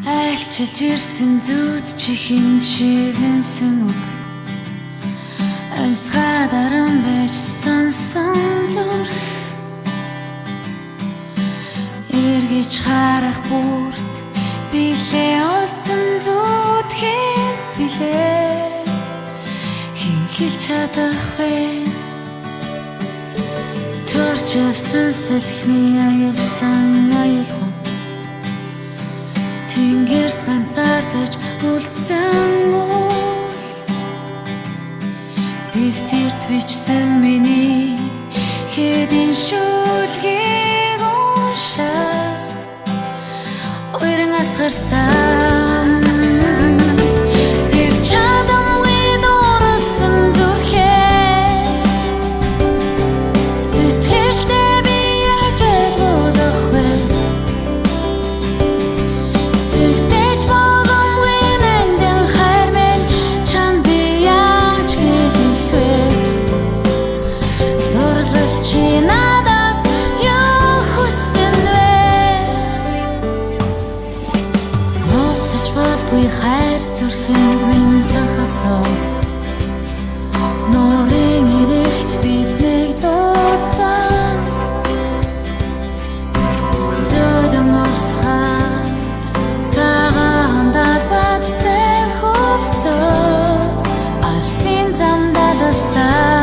Айлчилж ирсэн зүуд чихэн шивэнсэн үг амьсгаа даран байж сонсон зүр эргэж харах бүрт билээ осон зүуд хэд билээ хин хэлж чадах вэ төрч явсан салхины аясан аялгуу Тэнгэрт ганцаардаж үлдсэн үл дэвтэрт бичсэн миний хэдэн шүлгийг уншаад уйран асгарсан тэр чадамгүй дуурсан зүрхээ сэтгэлдээ би яаж ойлгох вэ хайр зүрхэнд минь зохисоо нуурын ирэгт биднийг дуудсан зөөлөн орсгаад цагаан далбадтай хөвсөө алсын замдалсан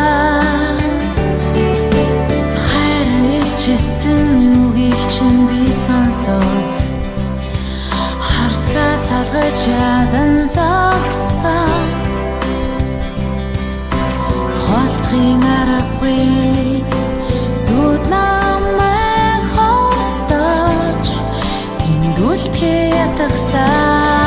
хайр ичсэн үгийг чинь би сонсоод салгаж ядан зогсон холдохын аргагүй зүуд намайг хостож тэнд үлдэхээ ятгасан